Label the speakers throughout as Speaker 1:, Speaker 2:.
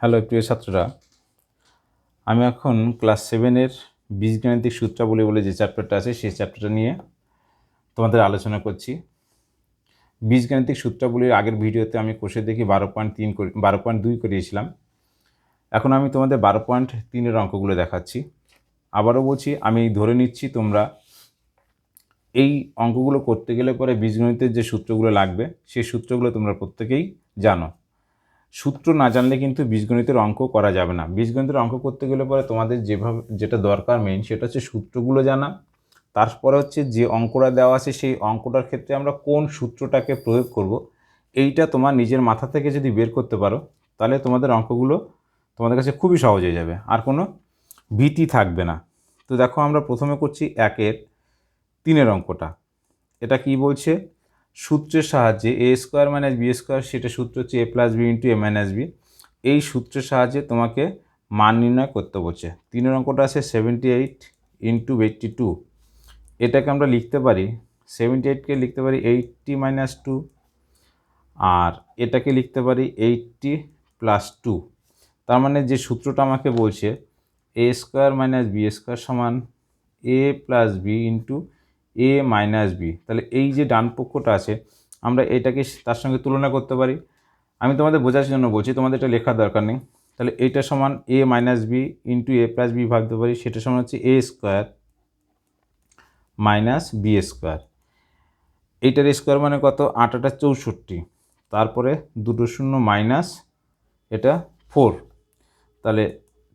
Speaker 1: Hello প্রিয় ছাত্ররা, আমি এখন ক্লাস 7-এর বীজগাণিতিক সূত্রাবলী বলে যে চ্যাপ্টারটা আছে সেই চ্যাপ্টারটা নিয়ে তোমাদের আলোচনা করছি। বীজগাণিতিক সূত্রাবলীর আগের ভিডিওতে আমি কোষে দেখি 12.2 করিয়েছিলাম। এখন আমি তোমাদের 12.3-এর অঙ্কগুলো দেখাচ্ছি। আবারও বলছি, আমি ধরে নিচ্ছি তোমরা এই অঙ্কগুলো করতে গেলে পরে বীজগণিতের যে সূত্রগুলো লাগবে সেই সূত্রগুলো তোমরা প্রত্যেকেই জানো। সূত্র না জানলে কিন্তু বীজগণিতের অঙ্ক করা যাবে না। বীজগণিতের অঙ্ক করতে গেলে পরে তোমাদের যেটা দরকার মেইন সেটা হচ্ছে সূত্রগুলো জানা। তারপরে হচ্ছে যে অঙ্কটা দেওয়া আছে সেই অঙ্কটার ক্ষেত্রে আমরা কোন সূত্রটাকে প্রয়োগ করব, এইটা তোমার নিজের মাথা থেকে যদি বের করতে পারো তাহলে তোমাদের অঙ্কগুলো তোমাদের কাছে খুবই সহজ হয়ে যাবে, আর কোনো ভীতি থাকবে না। তো দেখো, আমরা প্রথমে করছি 1-3 অঙ্কটা। এটা কি বলছে? সূত্রের সাহায্যে এ স্কোয়ার মাইনাস বি স্কোয়ার, সেটা সূত্র হচ্ছে A plus B into A minus B. এই সূত্রের সাহায্যে তোমাকে মান নির্ণয় করতে বলছে। 3 অঙ্কটা আছে 78 ইন্টু 82। এটাকে আমরা লিখতে পারি, 78কে লিখতে পারি 80 মাইনাস 2, আর এটাকে লিখতে পারি 80 প্লাস 2। তার মানে যে সূত্রটা আমাকে বলছে এ স্কোয়ার মাইনাস বি স্কোয়ার সমান এ প্লাস বি ইন্টু এ মাইনাস বি। তাহলে এই যে ডান পক্ষটা আছে আমরা এটাকে তার সঙ্গে তুলনা করতে পারি। আমি তোমাদের বোঝার জন্য বলছি, তোমাদের এটা লেখার দরকার নেই। তাহলে এইটা সমান এ minus B into A plus B ভাবতে পারি, সেটা সমান হচ্ছে A square minus B square. এইটার স্কোয়ার মানে কত? 8 64, তারপরে 2 শূন্য মাইনাস এটা 4। তাহলে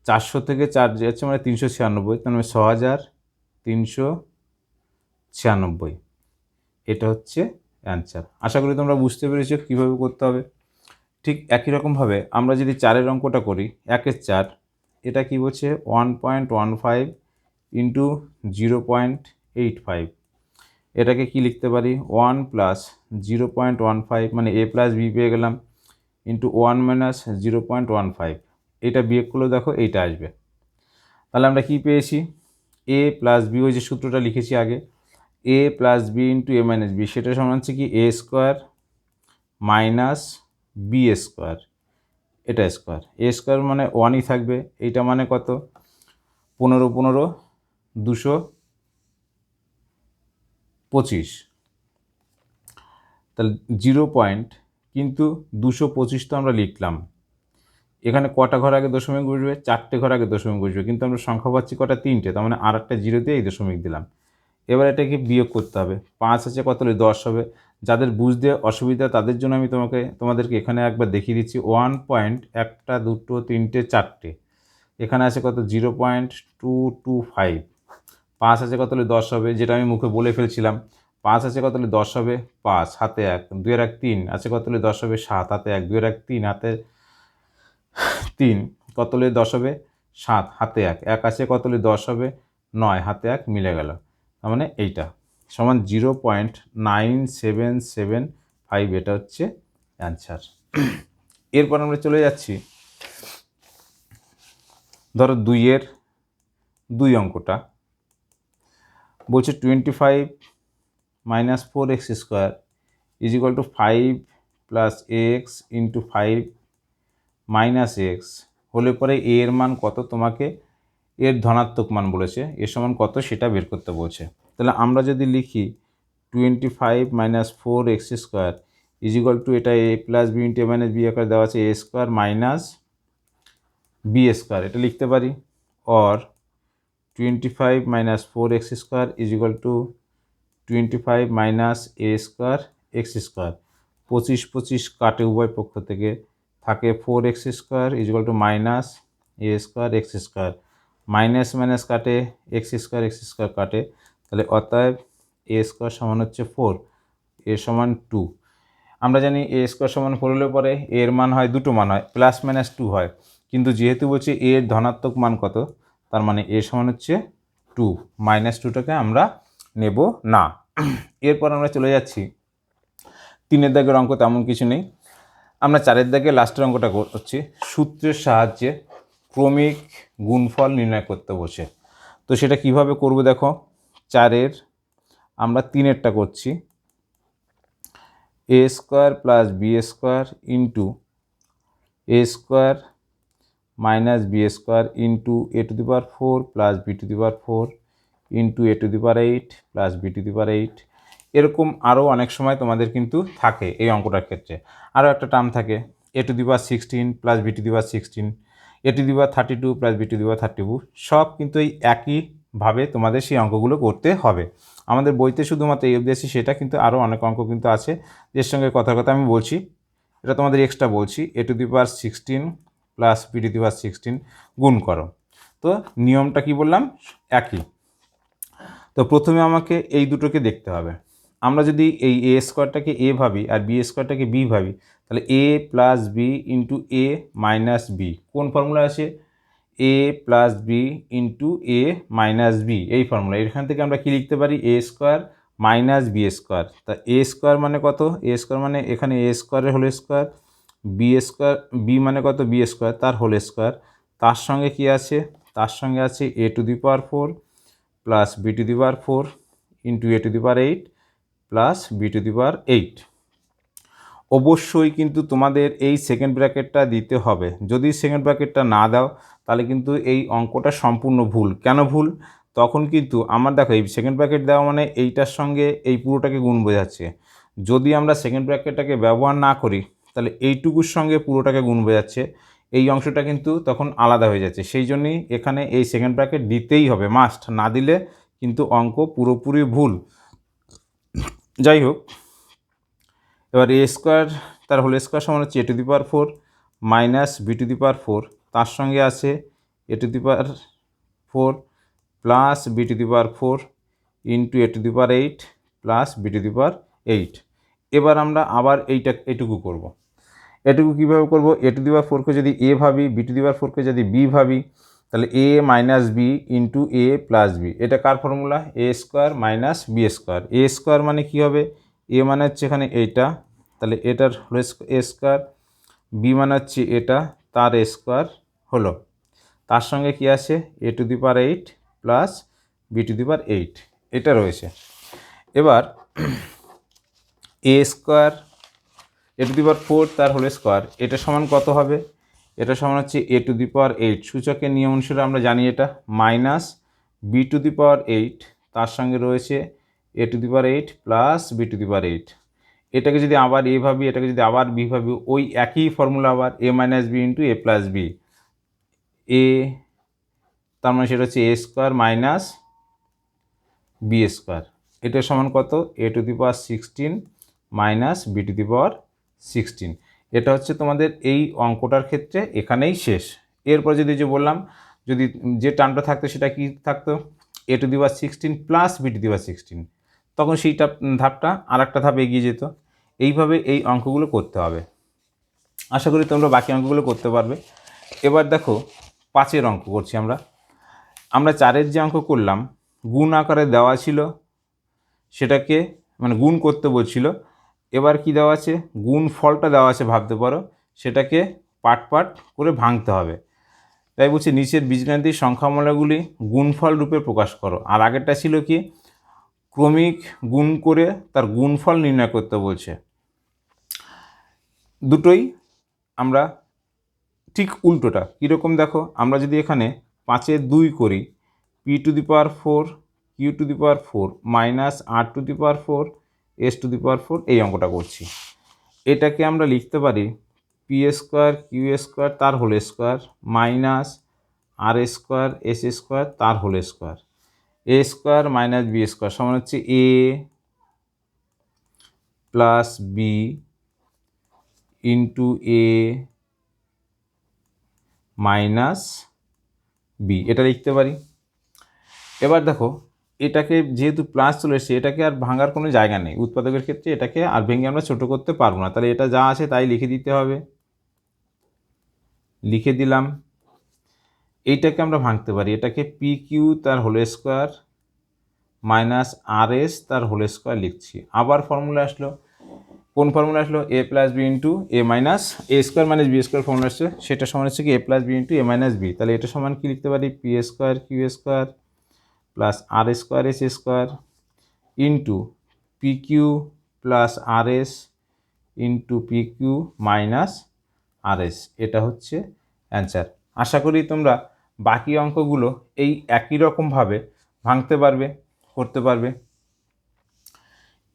Speaker 1: 400 থেকে 4 যাচ্ছে মানে 396, তার মানে 6396। এটা হচ্ছে অ্যান্সার। আশা করি তোমরা বুঝতে পেরেছো কীভাবে করতে হবে। ঠিক একই রকমভাবে আমরা যদি 4-এর অঙ্কটা করি, 1-4, এটা কি বলছে 1.15 ইন্টু 0.85। এটাকে কি লিখতে পারি 1 প্লাস 0.15 মানে এ প্লাস বি পেয়ে গেলাম ইন্টু 1 মাইনাস 0.15। এটা বিয়োগ করলে দেখো এইটা আসবে। তাহলে আমরা কি পেয়েছি? এ প্লাস বি, ওই যে সূত্রটা লিখেছি আগে, এ প্লাস বি ইন্টু এ মাইনাস বি, সেটা সমান হচ্ছে কি a square minus B square. এটা স্কোয়ার, এ স্কোয়ার মানে 1ই থাকবে। এইটা মানে কত? 15 15 225। তাহলে 0 পয়েন্ট, কিন্তু 225 তো আমরা লিখলাম। এখানে কটা ঘর আগে দশমিক বসবে? 4টে ঘর আগে দশমিক বসবে, কিন্তু আমরা সংখ্যা পাচ্ছি কটা? 3টে। তার মানে আর একটা 0 দিয়ে এই দশমিক দিলাম। এবার এটাকে বিয়োগ করতে হবে। 5 আছে কত হলে 10 হবে। যাদের বুঝতে অসুবিধা তাদের জন্য আমি তোমাদেরকে এখানে একবার দেখিয়ে দিচ্ছি। 1 পয়েন্ট, 1টা 2টো 3টে 4টে, এখানে আছে কত? 0.225। 5 আছে কত হলে 10 হবে, যেটা আমি মুখে বলে ফেলছিলাম। 5 আছে কত হলে 10 হবে? 5 হাতে 1, 2 এর 1 3 আছে কত হলে 10 হবে? 7 হাতে 1, 2 এর 1 3 হাতে 3 কত হলে 10 হবে? 7 হাতে 1, 1 আছে কত হলে 10 হবে? 9 হাতে 1 মিলে গেল। তার মানে এইটা সমান 0.9775। এটা হচ্ছে অ্যান্সার। এরপর আমরা চলে যাচ্ছি, ধরো 2-এর 2 অঙ্কটা বলছে 25 minus 4x square is equal two 5 plus x into 5 minus x হলে পরে এ এর মান কত? তোমাকে এর ধনাত্মক মান বলেছে, এর সমান কত সেটা বের করতে বলছে। তাহলে আমরা যদি লিখি 25 minus 4x square is equal two, এটা এ প্লাস বি ইন্টু এ মাইনাস বি আকারে দেওয়া আছে, A square minus B square, এটা লিখতে পারি। Or 25 minus 4x square is equal two 25 minus A square x square. 25 25 কাটে উভয় পক্ষ থেকে, থাকে 4x square is equal two minus A square x square. Minus minus কাটে, এক্স স্কোয়ার কাটে, তাহলে অতএব এ স্কোয়ার সমান হচ্ছে 4, এ সমান 2। আমরা জানি এ স্কোয়ার সমান 4 হলে পরে এর মান হয়, দুটো মান হয়, প্লাস মাইনাস 2 হয়। কিন্তু যেহেতু বলছে এর ধনাত্মক মান কত, তার মানে এ সমান হচ্ছে 2, মাইনাস 2টাকে আমরা নেব না। এরপর আমরা চলে যাচ্ছি 3-এর দাগের অঙ্ক, তেমন কিছু নেই। আমরা 4-এর দাগে লাস্টের অঙ্কটা করছি। সূত্রের সাহায্যে ক্রমিক গুণফল নির্ণয় করতে বসে। তো সেটা কিভাবে করব দেখো, 4-এর আমরা 3-এরটা করছি। A square plus B square into A square minus B square into A to the power 4 plus B to the power 4 into A to the power 8 plus B to the power 8। এরকম আরও অনেক সময় তোমাদের কিন্তু থাকে এই অঙ্কটার ক্ষেত্রে। আরও একটা টার্ম থাকে A to the power 16 plus B to the power 16, A to the power 32 plus B to the power 32। সব কিন্তু এই একইভাবে তোমাদের সেই অঙ্কগুলো করতে হবে। আমাদের বইতে শুধুমাত্র এই অবধি আছে, সেটা কিন্তু আরও অনেক অঙ্ক কিন্তু আছে, এর সঙ্গে কথার কথা আমি বলছি, এটা তোমাদের এক্সট্রা বলছি। A to the power 16 plus B to the power 16 গুণ করো। তো নিয়মটা কি বললাম, একই। তো প্রথমে আমাকে এই দুটোকে দেখতে হবে। আমরা যদি এই এ স্কোয়ারটাকে এ ভাবি আর বি স্কোয়ারটাকে বি ভাবি, তাহলে এ প্লাস বি ইন্টু এ মাইনাস বি কোন ফর্মুলা আছে, A plus B into A minus B, এই ফর্মুলা। এখান থেকে আমরা কি লিখতে পারি, এ স্কোয়ার মাইনাস বি স্কোয়ার। তা এ স্কোয়ার মানে কত, এ স্কোয়ার মানে এখানে এ স্কোয়ারের whole square, B square, B মানে কত বি স্কোয়ার তার হোল স্কোয়ার, তার সঙ্গে কি আছে, তার সঙ্গে আছে A to the power 4 plus B to the power 4 into A to the power 8 plus B to the power 8। অবশ্যই কিন্তু তোমাদের এই সেকেন্ড ব্র্যাকেটটা দিতে হবে। যদি সেকেন্ড ব্র্যাকেটটা না দাও তাহলে কিন্তু এই অঙ্কটা সম্পূর্ণ ভুল। কেন ভুল, তখন কিন্তু আমার দেখো এই সেকেন্ড ব্র্যাকেট দেওয়া মানে এইটার সঙ্গে এই পুরোটাকে গুণ বোঝাচ্ছে। যদি আমরা সেকেন্ড ব্র্যাকেটটাকে ব্যবহার না করি তাহলে এইটুকুর সঙ্গে পুরোটাকে গুণ বোঝাচ্ছে, এই অংশটা কিন্তু তখন আলাদা হয়ে যাচ্ছে। সেই জন্যই এখানে এই সেকেন্ড ব্র্যাকেট দিতেই হবে, মাস্ট, না দিলে কিন্তু অঙ্ক পুরোপুরি ভুল। যাই হোক, এবার এ স্কোয়ার তার হোল স্কোয়ার সমান হচ্ছে এ to the power 4 minus B to the power 4, তার সঙ্গে আছে A to the power 4 plus B to the power 4 into A to the power 8 plus B to the power 8। এবার আমরা আবার এটুকু করব। এটুকু কীভাবে করব, এ টু দি পাওয়ার 4কে যদি এ ভাবি, বি টু দি পাওয়ার 4কে যদি বি ভাবি, তাহলে A minus B into A plus B, এটা কার formula, A square minus B square. A square মানে কী হবে, এ মানে হচ্ছে এখানে এইটা, তাহলে এটার হলো এ স্কোয়ার, বি মানে হচ্ছে এটা তার এ স্কোয়ার হলো, তার সঙ্গে কি আছে A to the power 8 plus B to the power 8, এটা রয়েছে। এবার A square A to the power 4 তার হোল স্কোয়ার, এটা সমান কত হবে, এটা সমান হচ্ছে এ টু দি পাওয়ার 8, সূচকের নিয়ম অনুসারে আমরা জানি এটা, minus B to the power 8 তার সঙ্গে রয়েছে A to the power 8 plus B to the power 8। এটাকে যদি আবার এ ভাবি, এটাকে যদি আবার বি ভাবি, ওই একই ফর্মুলা আবার A minus B into A plus B, এ তার মানে সেটা হচ্ছে A square minus B square, এটা সমান কত, এ to the power 16 minus B to the power 16। এটা হচ্ছে তোমাদের এই অঙ্কটার ক্ষেত্রে এখানেই শেষ। এরপর যদি যে বললাম, যদি যে টার্মটা থাকতো সেটা কি থাকতো, A to the power 16 plus B to the power 16, তখন সেইটা ধাপটা আর একটা ধাপ এগিয়ে যেত। এইভাবে এই অঙ্কগুলো করতে হবে। আশা করি তোমরা বাকি অঙ্কগুলো করতে পারবে। এবার দেখো 5-এর অঙ্ক করছি আমরা। 4-এর যে অঙ্ক করলাম, গুণ আকারে দেওয়া ছিল, সেটাকে মানে গুণ করতে বলছিল। এবার কি দেওয়া আছে, গুণ ফলটা দেওয়া আছে ভাবতে পারো, সেটাকে পার্ট পার্ট করে ভাঙতে হবে। তাই বলছি নিচের বীজগাণিতিক সংখ্যামালাগুলি গুণফল রূপে প্রকাশ করো। আর আগেরটা ছিল কি, ক্রমিক গুণ করে তার গুণফল নির্ণয় করতে বলছে। দুটোই আমরা ঠিক উল্টোটা। কীরকম দেখো, আমরা যদি এখানে 5-এর 2 করি, P to the power 4 Q to the power 4 minus R to the power 4 S to the power 4, এই অঙ্কটা করছি। এটাকে আমরা লিখতে পারি পি স্কোয়ার কিউ স্কোয়ার তার whole square minus R square S square তার whole square, A square minus B square সমান হচ্ছে A plus B into A minus B, এটা লিখতে পারি। এবার দেখো, এটাকে যেহেতু প্লাস চলে এসছে, এটাকে আর ভাঙার কোনো জায়গা নেই উৎপাদকের ক্ষেত্রে, এটাকে আর ভেঙে আমরা ছোটো করতে পারবো না, তাহলে এটা যা আছে তাই লিখে দিতে হবে। লিখে দিলাম। এইটাকে আমরা ভাঙতে পারি, এটাকে পি কিউ তার whole square minus R S তার হোল স্কোয়ার লিখছি। আবার ফর্মুলা আসলো, কোন ফর্মুলা আসলো, A plus B into A minus A square minus B square formula আসছে, সেটা সমান হচ্ছে কি A plus B into A minus B. তাহলে এটা সমান কি লিখতে পারি, P square Q square plus R square S square into P Q plus R S into P Q minus R S, এটা হচ্ছে অ্যান্সার। আশা করি তোমরা বাকি অঙ্কগুলো এই একই রকমভাবে ভাঙতে পারবে, করতে পারবে।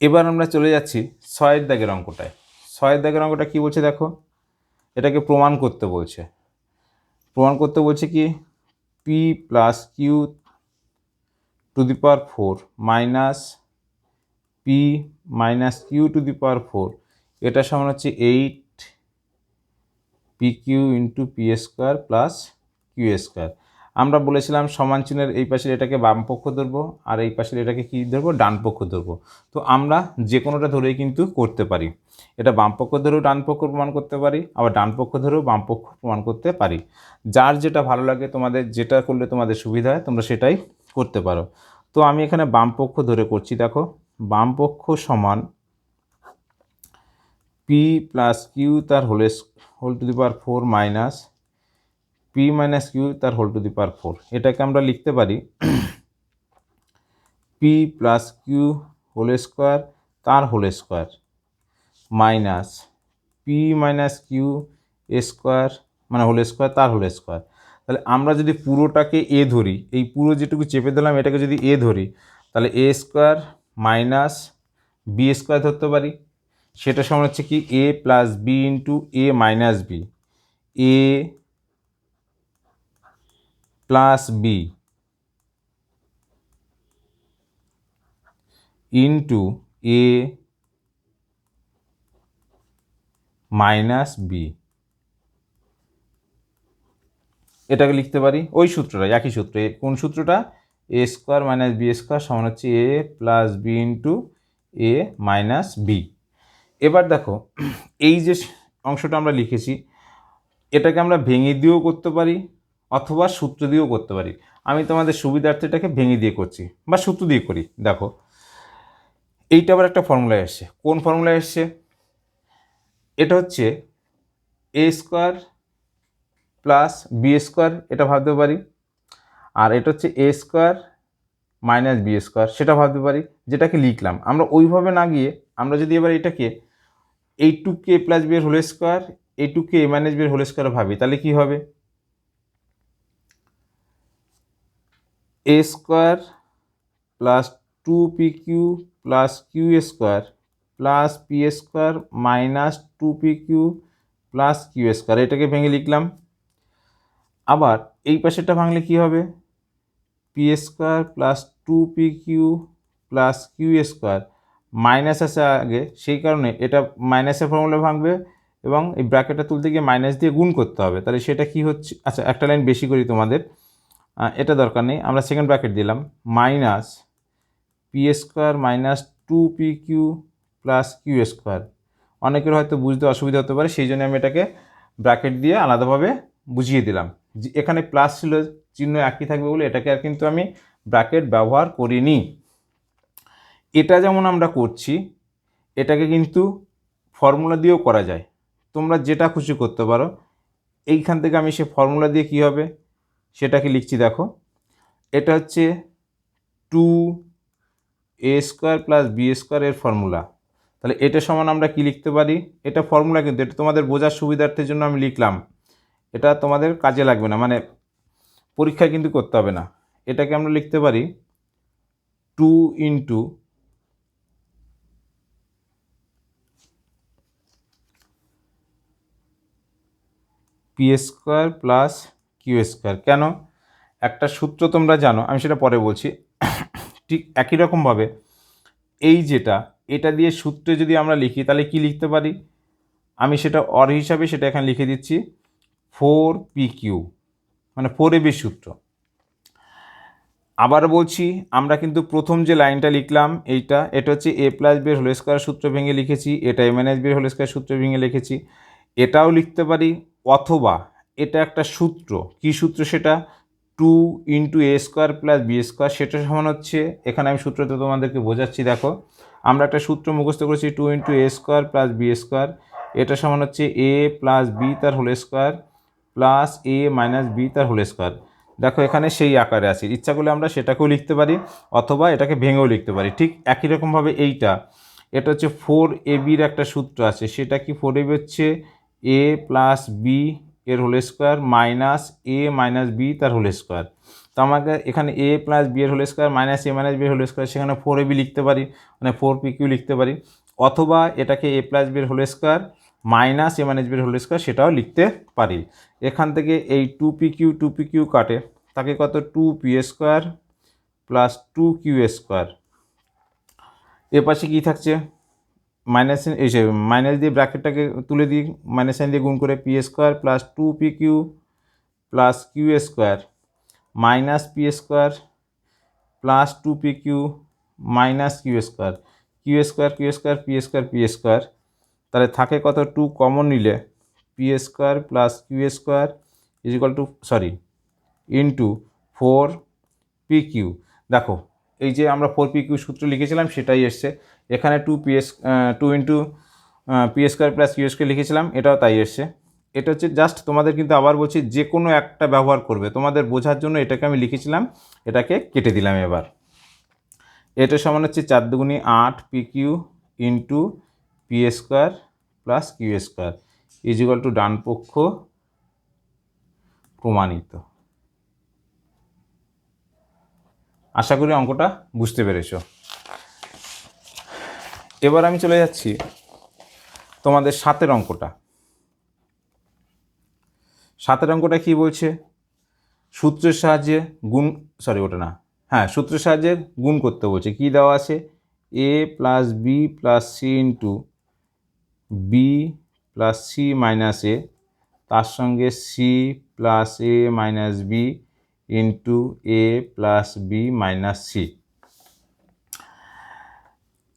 Speaker 1: এবার আমরা চলে যাচ্ছি 6 দাগের অঙ্কটায়। 6 দাগের অঙ্কটা কী বলছে দেখো, এটাকে প্রমাণ করতে বলছে। প্রমাণ করতে বলছে কি, P plus Q to the power 4 minus P minus Q to the power 4 এটা সমান হচ্ছে 8 P Q into P square plus Q square. আমরা বলেছিলাম সমান চিহ্নের এই পাশের এটাকে বাম পক্ষ ধরবো, আর এই পাশের এটাকে কী ধরবো, ডান পক্ষ ধরবো। তো আমরা যে কোনোটা ধরেই কিন্তু করতে পারি। এটা বাম পক্ষ ধরেও ডান পক্ষ প্রমাণ করতে পারি, আবার ডান পক্ষ ধরেও বাম পক্ষ প্রমাণ করতে পারি। যার যেটা ভালো লাগে, তোমাদের যেটা করলে তোমাদের সুবিধা হয় তোমরা সেটাই করতে পারো। তো আমি এখানে বাম পক্ষ ধরে করছি। দেখো, বাম পক্ষ সমান পি প্লাস কিউ তার whole to the power 4 minus P minus Q তার হোল টু দি পাওয়ার 4। এটাকে আমরা লিখতে পারি P plus Q whole square তার whole square minus P minus Q square মানে হোল স্কোয়ার তার হোল স্কোয়ার। তাহলে আমরা যদি পুরোটাকে এ ধরি, এই পুরো যেটুকু চেপে দিলাম এটাকে যদি এ ধরি, তাহলে A square minus B square ধরতে পারি। সেটা সমান হচ্ছে কি, A plus B into A minus B, A plus B into A minus B. এটাকে লিখতে পারি ওই সূত্রটা, একই সূত্র। কোন সূত্রটা? এ স্কোয়ার মাইনাস বি স্কোয়ার সমান হচ্ছে A plus B into A minus B. এবার দেখো, এই যে অংশটা আমরা লিখেছি এটাকে আমরা ভেঙে দিয়েও করতে পারি অথবা সূত্র দিয়েও করতে পারি। আমি তোমাদের সুবিধার্থে এটাকে ভেঙে দিয়ে করছি বা সূত্র দিয়ে করি। দেখো, এইটা আবার একটা ফর্মুলায় এসছে। কোন ফর্মুলায় এসছে? এটা হচ্ছে A square plus B square, এটা ভাবতে পারি। আর এটা হচ্ছে A square minus B square, সেটা ভাবতে পারি। যেটাকে লিখলাম আমরা ওইভাবে না গিয়ে আমরা যদি এবার এটাকে এই টু কে প্লাস বি এর হোল স্কোয়ার এই টু কে মাইনাস বি এর হোল স্কোয়ার ভাবি, তাহলে কি হবে? A square plus two P Q plus Q square plus P square minus two P Q plus Q square. এটাকে ভেঙে লিখলাম। আবার এই পাশেরটা ভাঙলে কি হবে? P square plus two P Q plus Q square, minus আছে আগে সেই কারণে এটা মাইনাসের ফর্মুলা ভাঙবে এবং এই ব্র্যাকেটটা তুলতে গিয়ে মাইনাস দিয়ে গুণ করতে হবে। তাহলে সেটা কি হচ্ছে? আচ্ছা, একটা লাইন বেশি করি তোমাদের, এটা দরকার নেই। আমরা সেকেন্ড ব্র্যাকেট দিলাম minus P square minus two P Q plus Q square. অনেকের হয়তো বুঝতে অসুবিধা হতে পারে, সেই জন্য আমি এটাকে ব্র্যাকেট দিয়ে আলাদাভাবে বুঝিয়ে দিলাম। এখানে প্লাস ছিল, চিহ্ন একই থাকবে বলে এটাকে আর কিন্তু আমি ব্র্যাকেট ব্যবহার করিনি। এটা যেমন আমরা করছি এটাকে কিন্তু ফর্মুলা দিয়েও করা যায়। তোমরা যেটা খুশি করতে পারো। এইখান থেকে আমি সে ফর্মুলা দিয়ে কী হবে সেটাকে লিখছি। দেখো, এটা হচ্ছে two A square plus B square এর ফর্মুলা। তাহলে এটা সমান আমরা কি লিখতে পারি? এটা ফর্মুলা, কিন্তু এটা তোমাদের বোঝার সুবিধার্থের জন্য আমি লিখলাম। এটা তোমাদের কাজে লাগবে না, মানে পরীক্ষায় কিন্তু করতে হবে না। এটাকে আমরা লিখতে পারি two into P square plus Q square. কেন? একটা সূত্র তোমরা জানো, আমি সেটা পরে বলছি। ঠিক একই রকমভাবে এই এটা দিয়ে সূত্রে যদি আমরা লিখি তাহলে কি লিখতে পারি? আমি সেটা অর হিসাবে সেটা এখানে লিখে দিচ্ছি, 4pq, মানে 4ab সূত্র। আবার বলছি, আমরা কিন্তু প্রথম যে লাইনটা লিখলাম এটা হচ্ছে এ প্লাস বি এর হোল স্কোয়ার সূত্র ভেঙে লিখেছি, এটা এ মাইনাস বি এর হোল স্কোয়ার সূত্র ভেঙে লিখেছি। এটাও লিখতে পারি, অথবা এটা একটা সূত্র। কি সূত্র সেটা? Two into A square plus B square, সেটা সমান হচ্ছে, এখানে আমি সূত্রটা তোমাদেরকে বোঝাচ্ছি। দেখো, আমরা একটা সূত্র মুখস্থ করেছি, two into A square plus B square, এটা সমান হচ্ছে এ প্লাস বি তার হোল স্কোয়ার প্লাস এ মাইনাস বি তার হোল স্কোয়ার। দেখো, এখানে সেই আকারে আছে। ইচ্ছা করলে আমরা সেটাকেও লিখতে পারি অথবা এটাকে ভেঙেও লিখতে পারি। ঠিক একই রকমভাবে এটা হচ্ছে 4ab একটা সূত্র আছে। সেটা কি? 4ab হচ্ছে এ প্লাস বি এর হোল স্কোয়ার মাইনাস এ মাইনাস বি তার হোল স্কোয়ার। তো আমাকে এখানে এ প্লাস বি এর হোল স্কোয়ার মাইনাস এ মাইনাস বি এর হোল স্কোয়ার, সেখানে 4ab লিখতে পারি, মানে 4pq লিখতে পারি, অথবা এটাকে এ প্লাস বি এর হোল স্কোয়ার মাইনাস এ মাইনাস বি এর হোল স্কোয়ার সেটাও লিখতে পারি। এখান থেকে এই 2pq কাটে, তাকে কত 2p square plus 2q square. এ পাশে কী থাকছে, মাইনাস এই মাইনাস দিয়ে ব্র্যাকেটটাকে তুলে দিই, মাইনাস সাইন দিয়ে গুণ করে P square plus 2pq plus Q square minus P square plus 2pq minus Q square, Q square Q square P square P square, তাহলে থাকে কত 2 কমন নিলে P square plus Q square is equal to into 4pq। দেখো এই যে আমরা 4pq সূত্র লিখেছিলাম সেটাই এসছে এখানে, 2 into P square plus Q square লিখেছিলাম, এটাও তাই এসছে। এটা হচ্ছে জাস্ট তোমাদের, কিন্তু আবার বলছি যে কোনো একটা ব্যবহার করবে, তোমাদের বোঝার জন্য এটাকে আমি লিখেছিলাম, এটাকে কেটে দিলাম। এবার এটা সমান হচ্ছে 4 দুগুণি 8pq into P square plus Q square is equal to ডান পক্ষ প্রমাণিত। আশা করি অঙ্কটা বুঝতে পেরেছ। এবার আমি চলে যাচ্ছি তোমাদের 7 অঙ্কটা। 7 অঙ্কটা কি বলছে, সূত্রের সাহায্যে গুণ, ওটা না, হ্যাঁ সূত্রের সাহায্যে গুণ করতে বলছে। কি দেওয়া আছে, A plus B plus C into B plus C minus A, তার সঙ্গে C plus A minus B into A plus B minus C.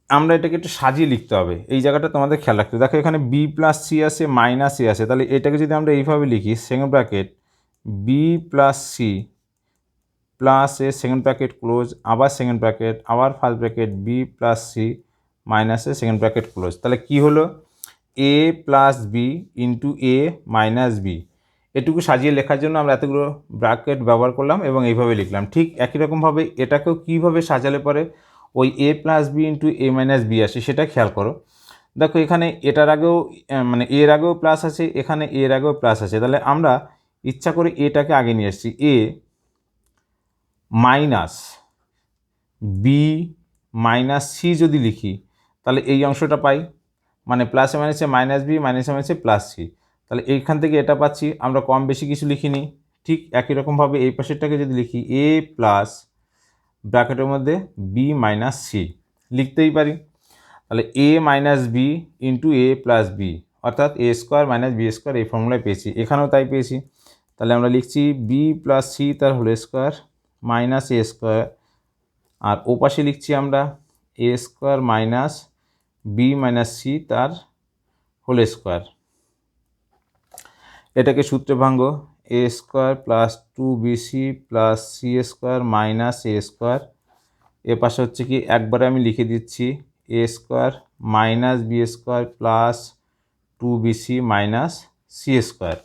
Speaker 1: আমরা এটাকে একটু সাজিয়ে লিখতে হবে, এই জায়গাটা তোমাদের খেয়াল রাখতে। দেখো এখানে বি প্লাস সি আছে মাইনাস এ আছে, তাহলে এটাকে যদি আমরা এইভাবে লিখি, second bracket B plus C plus A second bracket close, আবার সেকেন্ড ব্র্যাকেট, আবার first bracket B plus C minus A second bracket close. তাহলে কি হলো, A plus B into A minus B. এটুকু সাজিয়ে লেখার জন্য আমরা এতগুলো ব্র্যাকেট ব্যবহার করলাম এবং এইভাবে লিখলাম। ঠিক একই রকমভাবে এটাকেও কীভাবে সাজালে পরে ওই এ প্লাস বি ইন্টু এ মাইনাস বি আসে সেটা খেয়াল করো। দেখো এখানে এটার আগেও মানে এর আগেও প্লাস আছে, এখানে এর আগেও প্লাস আছে, তাহলে আমরা ইচ্ছা করে এটাকে আগে নিয়ে এসেছি, এ মাইনাস বি মাইনাস সি যদি লিখি তাহলে এই অংশটা পাই, মানে প্লাসে মাইনাসে মাইনাস বি মাইনাসে মাইনাসে প্লাস সি, তাহলে এইখান থেকে এটা পাচ্ছি। আমরা কম বেশি কিছু লিখিনি। ঠিক একই রকমভাবে এই পাশেরটাকে যদি লিখি, এ প্লাস ব্র্যাকেটের মধ্যে বি মাইনাস সি লিখতেই পারি। তাহলে A minus B into A plus B, অর্থাৎ A square minus B square, এই ফর্মুলায় পেয়েছি, এখানেও তাই পেয়েছি। তাহলে আমরা লিখছি বি প্লাস সি তার হোল স্কোয়ার মাইনাস এ স্কোয়ার, আর ও পাশে লিখছি আমরা A square minus B minus C তার হোল স্কোয়ার। এটাকে সূত্রে ভাঙ্গ, A square plus 2bc plus C square minus A square. এ পাশে হচ্ছে কি একবারে আমি লিখে দিচ্ছি এ square minus B square plus 2bc minus C square.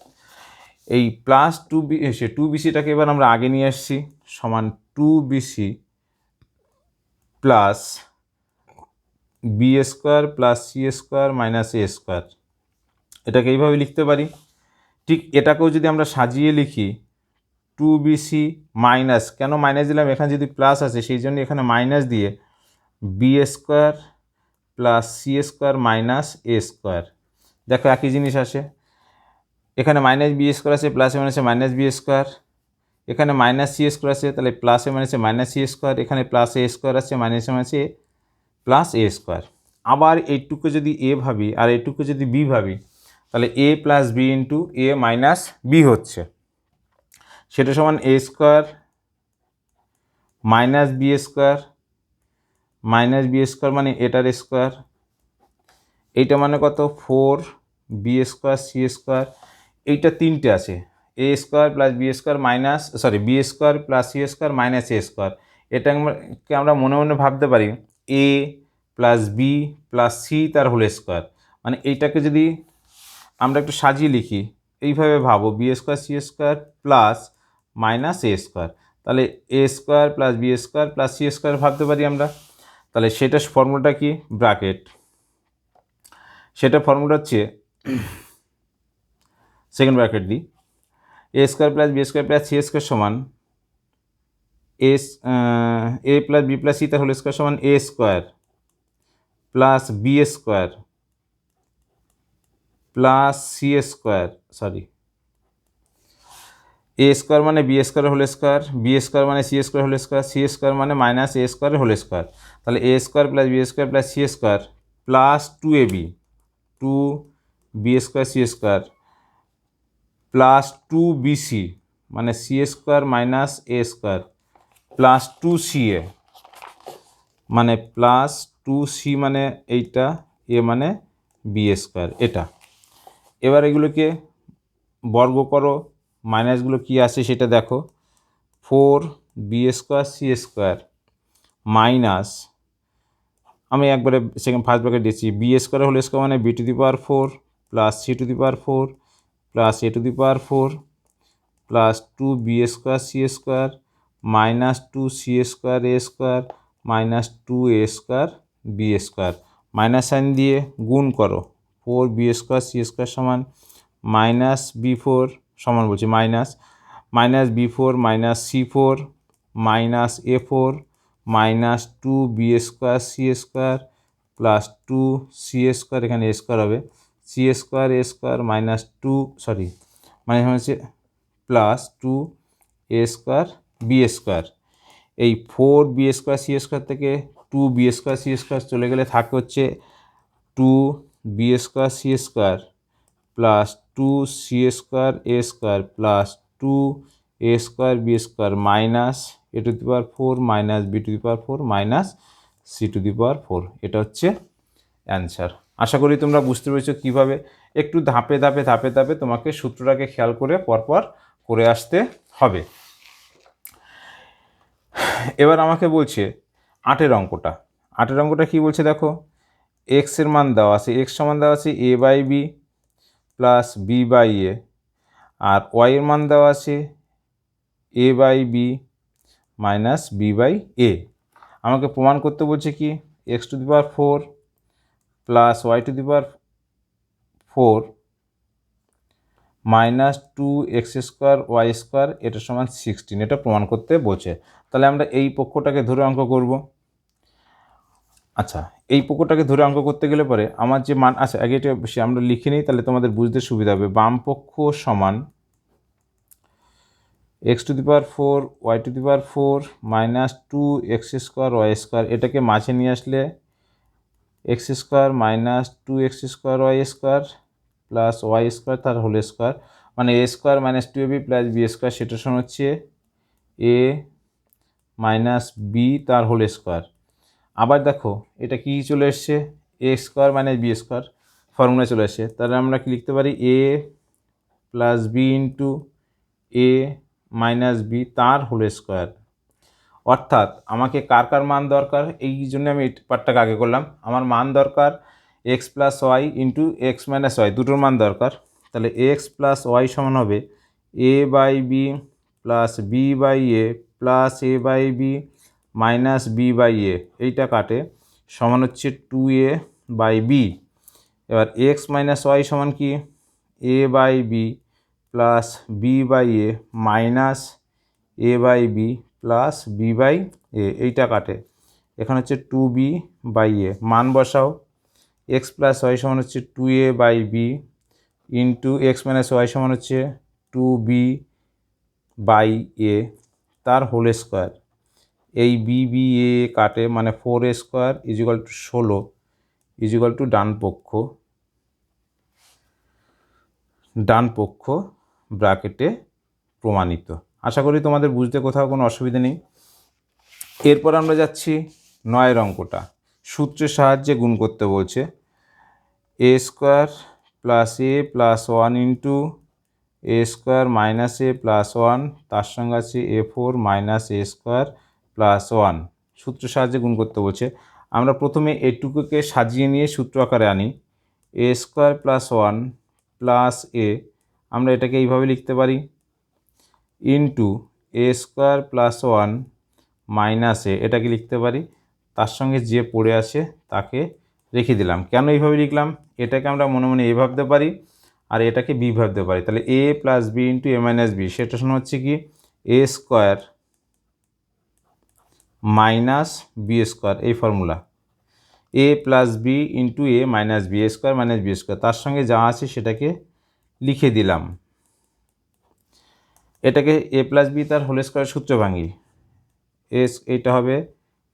Speaker 1: এই প্লাস 2bcটাকে এবার আমরা আগে নিয়ে আসছি, সমান 2bc plus B square plus C square minus এ স্কোয়ার। এটাকে এইভাবে লিখতে পারি। ঠিক এটাকেও যদি আমরা সাজিয়ে লিখি, 2bc মাইনাস, কেন মাইনাস দিলাম, এখানে যদি প্লাস আছে সেই জন্য এখানে মাইনাস দিয়ে B square plus C square minus এ স্কোয়ার। দেখো একই জিনিস আসে, এখানে মাইনাস বি স্কোয়ার আছে, প্লাসে মাইনাসে মাইনাস বি স্কোয়ার, এখানে মাইনাস সি স্কোয়ার আছে, তাহলে প্লাসে মাইনাসে মাইনাস সি স্কোয়ার, এখানে প্লাস এ স্কোয়ার আছে, মাইনাসে মাইনাসে প্লাস এ স্কোয়ার। আবার এইটুকু যদি এ ভাবি আর এইটুকু যদি বি ভাবি, তাহলে এ প্লাস বি ইন্টু এ মাইনাস বি হচ্ছে, সেটা সমান এ square minus B square minus B square, মানে এটার স্কোয়ার, এইটা মানে কত 4বি স্কোয়ার সি স্কোয়ার। এইটা তিনটে আছে, A square plus B square minus B square plus C square minus A square. এটাকে আমরা মনে মনে ভাবতে পারি A plus B plus C তার হোল স্কোয়ার। মানে এইটাকে যদি আমরা একটু সাজিয়ে লিখি, এইভাবে ভাবো B square C square plus minus এ স্কোয়ার, তাহলে A square plus B square plus C square ভাবতে পারি আমরা। তাহলে সেটা ফর্মুলাটা কি, ব্র্যাকেট, সেটা ফর্মুলা হচ্ছে সেকেন্ড ব্র্যাকেট দিই, A square plus B square plus C square সমান এ প্লাস বি প্লাস সি তার হোল স্কোয়ার সমান এ square plus B square plus C square, sorry, A square মানে B square whole square, B square মানে C square whole square, C square মানে minus এ square whole square. তাহলে A square plus B square plus C square plus two A B, two B square C square plus two B C মানে C square minus A square plus two C A মানে plus two C মানে এইটা, এ মানে B square এটা। এবার এগুলোকে বর্গ করো, মাইনাসগুলো কী আসে সেটা দেখো, four B square C square minus, আমি একবারে সেকেন্ড ফার্স্ট ব্র্যাকেট দিচ্ছি, বি স্কোয়ার হোল স্কোয়ার মানে B to the power four plus C to the power four plus A to the power four plus two B square C square minus two C square A square minus two A square B square, minus sign দিয়ে গুণ করো, four B square C square সমান minus B four সমান বলছি minus minus B four minus C four minus A four minus two B square C square plus two C square, এখানে A square হবে, C square A square minus two, sorry মানে হচ্ছে plus two A square B square. এই four B square C square থেকে two B square C square চলে গেলে থাকে হচ্ছে two B square C square plus two C square A square plus two A square B square minus A to the power four minus B to the power four minus C to the power four. এটা হচ্ছে answer. আশা করি তোমরা বুঝতে পেরেছো কীভাবে, একটু ধাপে ধাপে ধাপে ধাপে তোমাকে সূত্রটাকে খেয়াল করে পরপর করে আসতে হবে। এবার আমাকে বলছে আটের অঙ্কটা কী বলছে দেখো, এক্সের মান দেওয়া আছে, এক্স সমান দেওয়া আছে A by B plus B by A, আর ওয়াইয়ের মান দেওয়া আছে A by B minus B by A. আমাকে প্রমাণ করতে বলছে কি, X to the power four plus Y to the power four minus two X square Y square এটা সমান 16, এটা প্রমাণ করতে বলছে। তাহলে আমরা এই পক্ষটাকে ধরে অঙ্ক করব। আচ্ছা, এই পক্ষটাকে ধরে অঙ্ক করতে গেলে পরে আমার যে মান, আচ্ছা আগে এটা বেশি আমরা লিখে নিই তাহলে তোমাদের বুঝতে সুবিধা হবে। বাম পক্ষ সমান X to the power four Y to the power four minus two X square Y square, এটাকে মাঝে নিয়ে আসলে X square minus two X square Y square plus Y square তার হোল স্কোয়ার মানে A square minus two A B plus B square, সেটা সমান হচ্ছে A minus B তার হোল স্কোয়ার। আবার দেখো এটা কি চলে এসছে, A square minus B square formula চলে এসছে, তাহলে আমরা কি লিখতে পারি, A plus B into A minus B তার হোল স্কোয়ার। অর্থাৎ আমাকে কার কার মান দরকার, এই জন্য আমি এই পার্টটাকে আগে করলাম। আমার মান দরকার x plus Y into x minus y, দুটোর মান দরকার। তাহলে এক্স প্লাস ওয়াই সমান হবে a by B plus B by a plus a by B minus B by a, এইটা কাটে সমান হচ্ছে টু এ বাই বি। এবার এক্স মাইনাস ওয়াই সমান কি, a by B plus B by a minus a by B plus B by a, এইটা কাটে এখানে হচ্ছে টু বি বাই এ। মান বসাও, এক্স প্লাস ওয়াই সমান হচ্ছে two a by b into x minus y সমান হচ্ছে টু বি বাই এ তার হোল স্কোয়ার। এই বি বি এ কাটে মানে four a square equal to 16 equal to ডান পক্ষ ব্র্যাকেটে প্রমাণিত। আশা করি তোমাদের বুঝতে কোথাও কোনো অসুবিধা নেই। এরপর আমরা যাচ্ছি 9 অঙ্কটা, সূত্রের সাহায্যে গুণ করতে বলছে। এ square plus A plus one into A square minus a plus one তার সঙ্গে আছে এ ফোর মাইনাস এ স্কোয়ার প্লাস ওয়ান, সূত্রের সাহায্যে গুণ করতে বলছে। আমরা প্রথমে এটুকুকে সাজিয়ে নিয়ে সূত্র আকারে আনি, এ স্কোয়ার প্লাস ওয়ান প্লাস এ, আমরা এটাকে এইভাবে লিখতে পারি into A square plus one minus এ, এটাকে লিখতে পারি, তার সঙ্গে যে পড়ে আছে তাকে রেখে দিলাম। কেন এইভাবে লিখলাম, এটাকে আমরা মনে মনে এই ভাবতে পারি, আর এটাকে বি ভাবতে পারি, তাহলে এ প্লাস বি ইন্টু এ মাইনাস বি, সেটা সমান হচ্ছে কি a square minus B square, এই formula a plus B into A minus B square minus B square, তার সঙ্গে যা আছে সেটাকে লিখে দিলাম। এটাকে এ প্লাস বি তার হোল স্কোয়ার সূত্র ভাঙি, এইটা হবে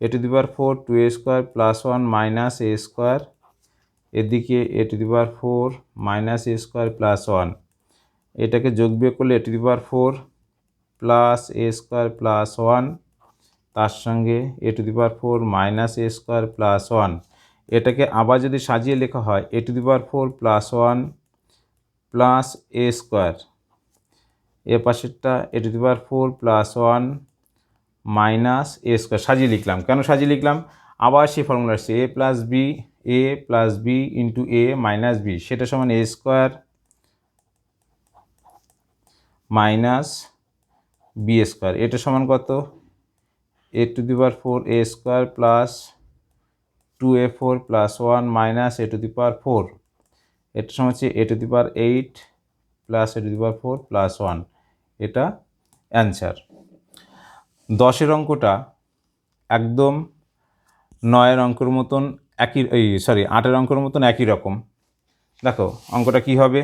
Speaker 1: a to the power 4 2a square plus 1 minus A square, এদিকে a to the power 4 minus A square plus 1, এটাকে যোগ বিয়োগ করলে a to the power 4 plus a square plus 1, তার সঙ্গে a to the power 4 minus A square plus 1, এটাকে আবার যদি সাজিয়ে লেখা হয় a to the power 4 plus 1 plus a square, এ পাশেরটা a to the power 4 plus 1 minus A square সাজিয়ে লিখলাম। কেন সাজিয়ে লিখলাম? আবার সেই ফর্মুলা আসছে a plus B into A minus b, সেটা সমান এ স্কোয়ার মাইনাস বি স্কোয়ার, এটা সমান কত এ to the power 4 a square plus 2a4 plus 1 minus A to the power 4, এটা সমান হচ্ছে এ to the power 8 plus A to the power 4 plus 1, এটা answer. 10-এর অঙ্কটা একদম 9-এর অঙ্কের মতন একই, 8-এর অঙ্কের মতন একই রকম। দেখো অঙ্কটা কি হবে,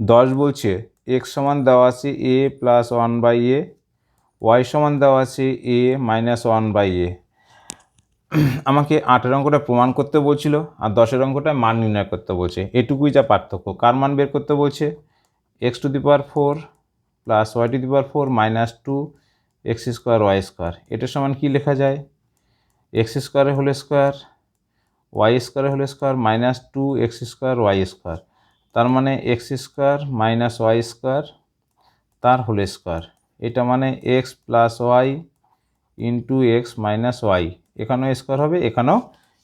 Speaker 1: 10 বলছে এক্স সমান দেওয়া আছে A plus 1 by A, Y সমান দেওয়া আছে এ মাইনাস 1 বাই এ। আমাকে 8-এর অঙ্কটা প্রমাণ করতে বলছিল আর 10-এর অঙ্কটা মান নির্ণয় করতে বলছে, এটুকুই যা পার্থক্য। কার মান বের করতে বলছে? X to the power 4 plus Y to the power 4 minus 2 X square Y square, এটা সমান কি লেখা যায়? এক্স স্কোয়ারের হোল স্কোয়ার ওয়াই স্কোয়ারের whole square minus 2 X square Y square, তার মানে X square minus Y square তার হোল স্কোয়ার, এটা মানে X plus Y into x minus Y, এখানেও স্কোয়ার হবে এখানেও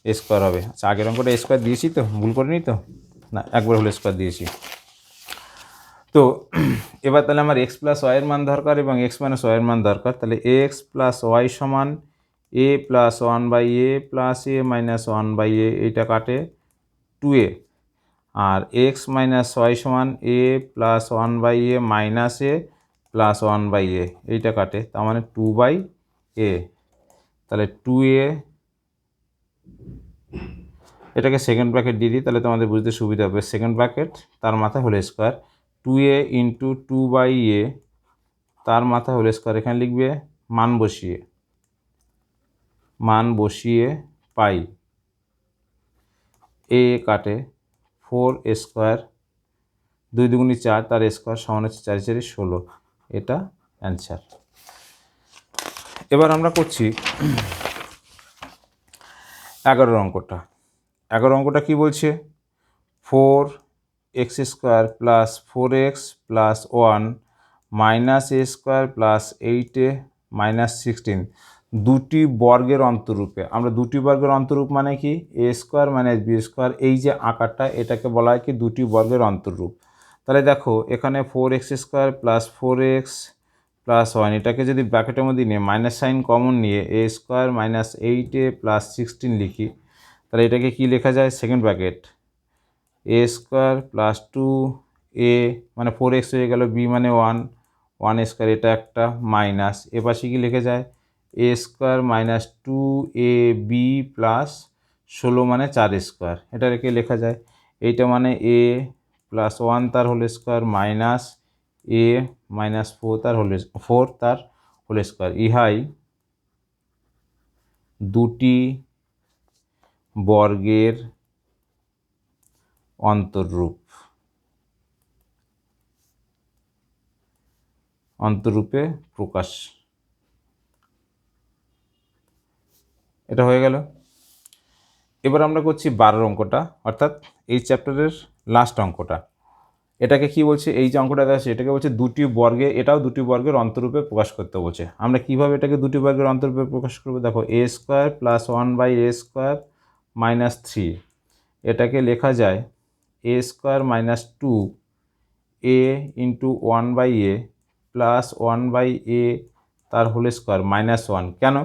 Speaker 1: স্কোয়ার হবে। আচ্ছা আগের অঙ্কটা স্কোয়ার দিয়েছি তো, ভুল করিনি তো? না, একবার হোল স্কোয়ার দিয়েছি। তো এবার তাহলে আমার এক্স প্লাস ওয়াইয়ের মান দরকার এবং এক্স মাইনাস ওয়াইয়ের মান দরকার, তাহলে এক্স প্লাস ওয়াই সমান এ plus 1 by a plus A minus 1 by a, এইটা কাটে 2a, আর এক্স মাইনাস ওয়াই সমান এ plus 1 by a minus a plus 1 by a, এইটা কাটে, তার মানে 2 বাই এ, তাহলে 2a, এটাকে সেকেন্ড ব্র্যাকেট দিয়ে দিই তাহলে তোমাদের বুঝতে সুবিধা হবে। সেকেন্ড ব্র্যাকেট তার মাথায় whole square 2a into 2 by a তার মাথায় হোল স্কোয়ার, এখানে লিখবে মান বসিয়ে পাই, এ কাটে 4 স্কোয়ার 2 দুগুণি 4 তার স্কোয়ার সমান হচ্ছে 4 4 16, এটা অ্যান্সার। এবার আমরা করছি 11-এর অঙ্কটা। 11 অঙ্কটা কি বলছে? 4 x square plus 4x plus 1 minus এ স্কোয়ার প্লাস 8a মাইনাস 16 দুটি বর্গের অন্তরূপে। আমরা দুটি বর্গের অন্তরূপ মানে কি? A square minus B square, এই যে আকারটা এটাকে বলা হয় কি দুটি বর্গের অন্তরূপ। তাহলে দেখো এখানে 4x square plus 4x plus 1, এটাকে যদি ব্র্যাকেটের মধ্যে নিয়ে মাইনাস সাইন কমন নিয়ে এ স্কোয়ার মাইনাস 8a প্লাস 16 লিখি, তাহলে এটাকে কি লেখা যায়? সেকেন্ড ব্র্যাকেট এ স্কোয়ার প্লাস 2a মানে 4x হয়ে গেল, বি মানে 1 স্কোয়ার, এটা একটা মাইনাস, এপাশে কি লিখে যায়? A square minus 2ab plus 16 মানে 4 স্কোয়ার, এটা রেখে লেখা যায় এইটা মানে এ প্লাস 1 তার হোল স্কোয়ার মাইনাস এ মাইনাস 4 তার হোল স্কোয়ার, ইহাই দুটি বর্গের অন্তরূপে প্রকাশ। এটা হয়ে গেল। এবার আমরা করছি 12-এর অঙ্কটা, অর্থাৎ এই চ্যাপ্টারের লাস্ট অঙ্কটা। এটাকে কি বলছে? এই যে অঙ্কটা আছে এটাকে বলছে দুটি বর্গে, এটাও দুটি বর্গের অন্তরূপে প্রকাশ করতে বলছে। আমরা কিভাবে এটাকে দুটি বর্গের অন্তরূপে প্রকাশ করবো? দেখো a square plus 1 by a square minus 3, এটাকে লেখা যায় a square minus 2a into 1 by a plus 1 by a তার হোল স্কোয়ার মাইনাস 1। কেন?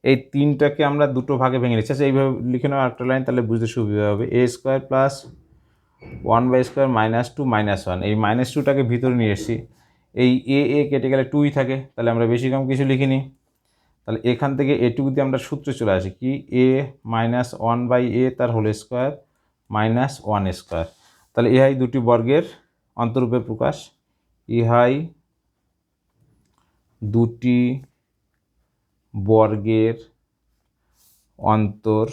Speaker 1: এই তিনটাকে আমরা দুটো ভাগে ভেঙে নিচ্ছি। আচ্ছা এইভাবে লিখে নেওয়া একটা লাইন, তাহলে বুঝতে সুবিধা হবে। এ স্কোয়ার প্লাস 1/² -2 -1, এই -2টাকে ভিতরে নিয়ে এসেছি। এই এ কেটে গেলে 2ই থাকে, তাহলে আমরা বেশি কম কিছু লিখিনি। তাহলে এখান থেকে এটুকু দিয়ে আমরা সূত্রে চলে আসি কি, a - 1/a তার হোল স্কোয়ার -1²। তাহলে ইহাই দুটি বর্গের অন্তরূপে প্রকাশ, ইহাই দুটি বর্গের অন্তর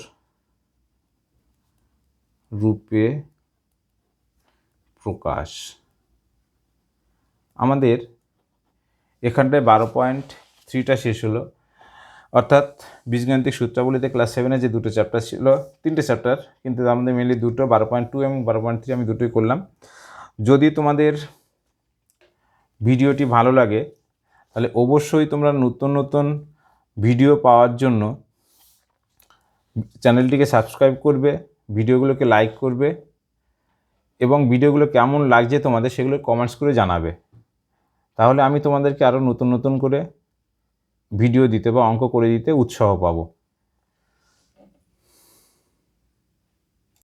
Speaker 1: রূপে প্রকাশ। আমাদের এখানটায় 12.3টা শেষ হলো, অর্থাৎ বীজগাণিতিক সূত্রাবলীতে ক্লাস 7-এ যে দুটো চ্যাপ্টার ছিল, 3টে চ্যাপ্টার, কিন্তু আমাদের মেনলি দুটো 12.2 এবং 12.3 আমি দুটোই করলাম। যদি তোমাদের ভিডিওটি ভালো লাগে তাহলে অবশ্যই তোমরা নতুন নতুন ভিডিও পাওয়ার জন্য চ্যানেলটিকে সাবস্ক্রাইব করবে, ভিডিওগুলোকে লাইক করবে এবং ভিডিওগুলো কেমন লাগছে তোমাদের সেগুলো কমেন্টস করে জানাবে। তাহলে আমি তোমাদেরকে আরও নতুন নতুন করে ভিডিও দিতে বা অঙ্ক করে দিতে উৎসাহ পাবো।